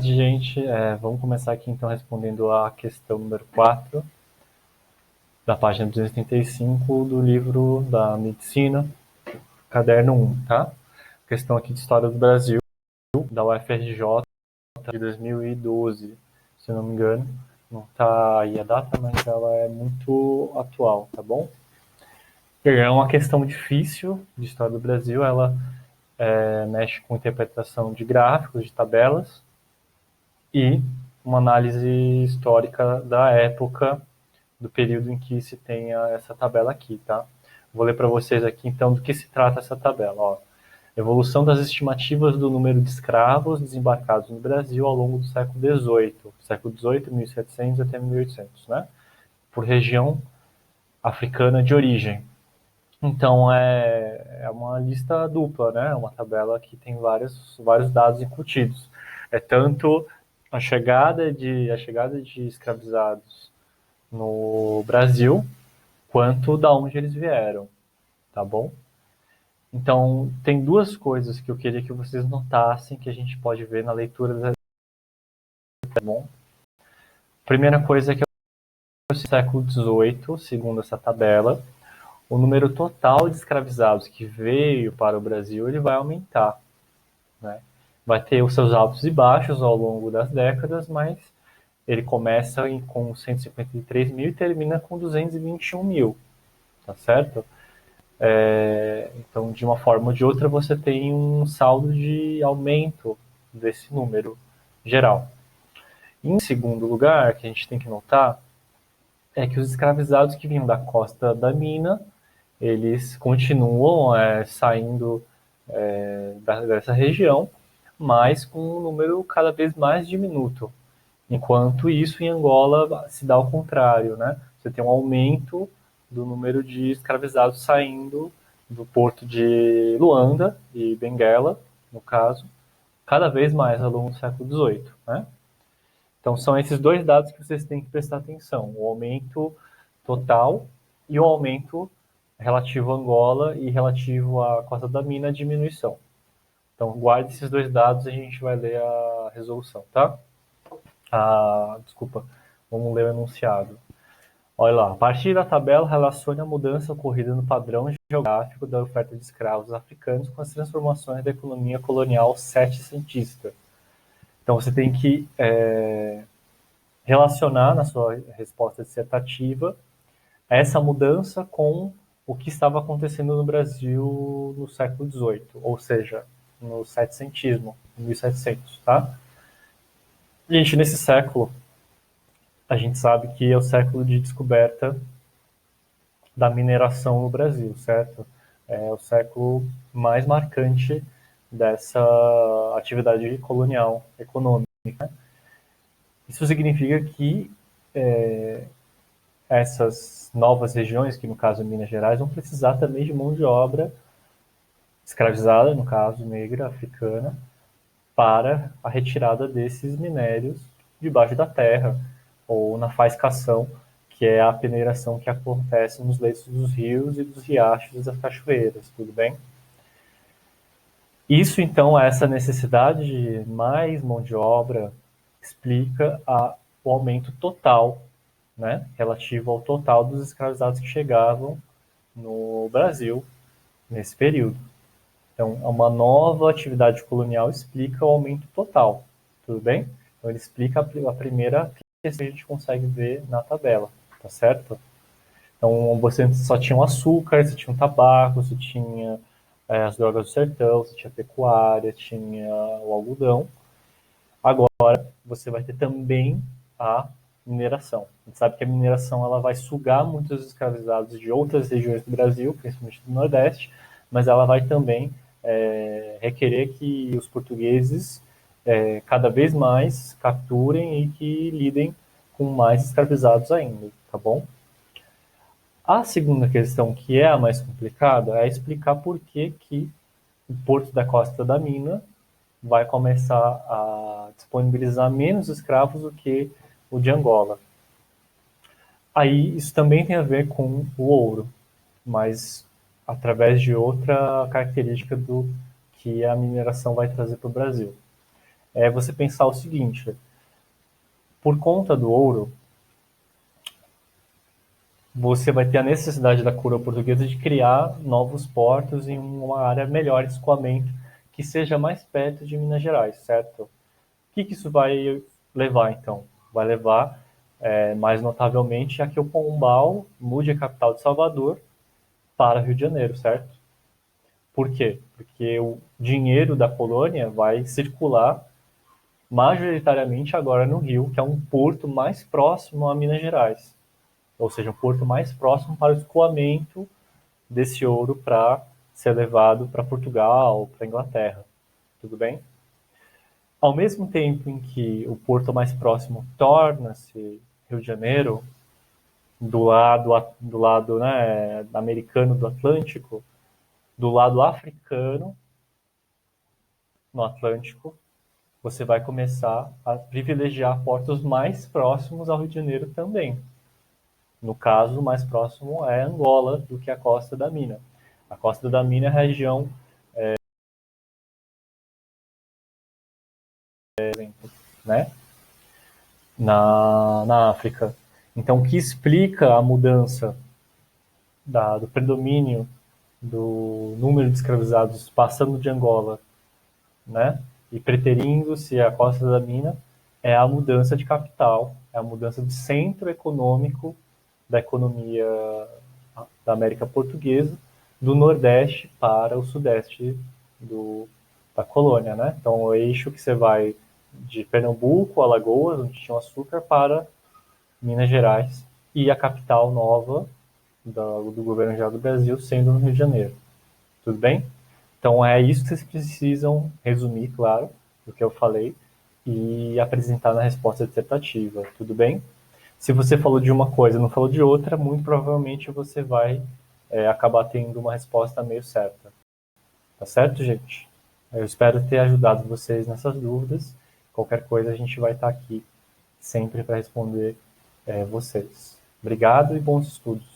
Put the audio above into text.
Gente, vamos começar aqui então respondendo a questão número 4 da página 235 do livro da Medicina, caderno 1, tá? Questão aqui de História do Brasil, da UFRJ, de 2012, se não me engano. Não tá aí a data, mas ela é muito atual, tá bom? É uma questão difícil de História do Brasil, ela mexe com interpretação de gráficos, de tabelas, e uma análise histórica da época, do período em que se tenha essa tabela aqui, tá? Vou ler para vocês aqui, então, do que se trata essa tabela. Ó. Evolução das estimativas do número de escravos desembarcados no Brasil ao longo do século XVIII, 1700 até 1800, né? Por região africana de origem. Então, é uma lista dupla, né? Uma tabela que tem vários dados incutidos. É tanto a chegada de escravizados no Brasil, quanto da onde eles vieram, tá bom? Então, tem duas coisas que eu queria que vocês notassem que a gente pode ver na leitura da tá bom? Primeira coisa é que no século XVIII, segundo essa tabela, o número total de escravizados que veio para o Brasil ele vai aumentar, né? Vai ter os seus altos e baixos ao longo das décadas, mas ele começa com 153 mil e termina com 221 mil, tá certo? Então, de uma forma ou de outra, você tem um saldo de aumento desse número geral. Em segundo lugar, que a gente tem que notar, é que os escravizados que vinham da costa da mina, eles continuam saindo dessa região, mas com um número cada vez mais diminuto. Enquanto isso, em Angola, se dá ao contrário, né? Você tem um aumento do número de escravizados saindo do porto de Luanda e Benguela, no caso, cada vez mais ao longo do século XVIII, né? Então, são esses dois dados que vocês têm que prestar atenção: o aumento total e o aumento relativo a Angola e relativo à Costa da Mina, a diminuição. Então, guarde esses dois dados e a gente vai ler a resolução, tá? Desculpa, vamos ler o enunciado. Olha lá, a partir da tabela relacione a mudança ocorrida no padrão geográfico da oferta de escravos africanos com as transformações da economia colonial setecentista. Então você tem que relacionar na sua resposta dissertativa essa mudança com o que estava acontecendo no Brasil no século XVIII, ou seja, no setecentismo, 1700, tá? Gente, nesse século, a gente sabe que é o século de descoberta da mineração no Brasil, certo? É o século mais marcante dessa atividade colonial econômica. Isso significa que essas novas regiões, que no caso é Minas Gerais, vão precisar também de mão de obra escravizada, no caso negra, africana, para a retirada desses minérios debaixo da terra ou na faiscação, que é a peneiração que acontece nos leitos dos rios e dos riachos e das cachoeiras, tudo bem? Isso, então, essa necessidade de mais mão de obra explica o aumento total, né, relativo ao total dos escravizados que chegavam no Brasil nesse período. Então, uma nova atividade colonial explica o aumento total, tudo bem? Então, ele explica a primeira questão que a gente consegue ver na tabela, tá certo? Então, você só tinha o açúcar, você tinha o tabaco, você tinha as drogas do sertão, você tinha pecuária, tinha o algodão. Agora, você vai ter também a mineração. A gente sabe que a mineração ela vai sugar muitos escravizados de outras regiões do Brasil, principalmente do Nordeste, mas ela vai também requerer que os portugueses cada vez mais capturem e que lidem com mais escravizados ainda, tá bom? A segunda questão, que é a mais complicada, é explicar por que o Porto da Costa da Mina vai começar a disponibilizar menos escravos do que o de Angola. Aí isso também tem a ver com o ouro, mas através de outra característica do que a mineração vai trazer para o Brasil. é você pensar o seguinte: por conta do ouro, você vai ter a necessidade da coroa portuguesa de criar novos portos em uma área melhor de escoamento que seja mais perto de Minas Gerais, certo? O que isso vai levar, então? Vai levar, mais notavelmente, a que o Pombal mude a capital de Salvador para Rio de Janeiro, certo? Por quê? Porque o dinheiro da colônia vai circular majoritariamente agora no Rio, que é um porto mais próximo a Minas Gerais, ou seja, um porto mais próximo para o escoamento desse ouro para ser levado para Portugal, para Inglaterra. Tudo bem? Ao mesmo tempo em que o porto mais próximo torna-se Rio de Janeiro, do lado né, americano do Atlântico, do lado africano no Atlântico, você vai começar a privilegiar portos mais próximos ao Rio de Janeiro também. No caso, o mais próximo é Angola do que a Costa da Mina. A Costa da Mina é a região, né, na África. Então, o que explica a mudança do predomínio do número de escravizados passando de Angola, né, e preterindo-se a Costa da Mina é a mudança de capital, é a mudança de centro econômico da economia da América Portuguesa, do Nordeste para o Sudeste da colônia, né? Então, o eixo que você vai de Pernambuco, Alagoas, onde tinha o açúcar, para Minas Gerais, e a capital nova do governo geral do Brasil sendo no Rio de Janeiro. Tudo bem? Então, é isso que vocês precisam resumir, claro, do que eu falei, e apresentar na resposta dissertativa. Tudo bem? Se você falou de uma coisa e não falou de outra, muito provavelmente você vai acabar tendo uma resposta meio certa. Tá certo, gente? Eu espero ter ajudado vocês nessas dúvidas. Qualquer coisa a gente vai estar aqui sempre para responder vocês. Obrigado e bons estudos.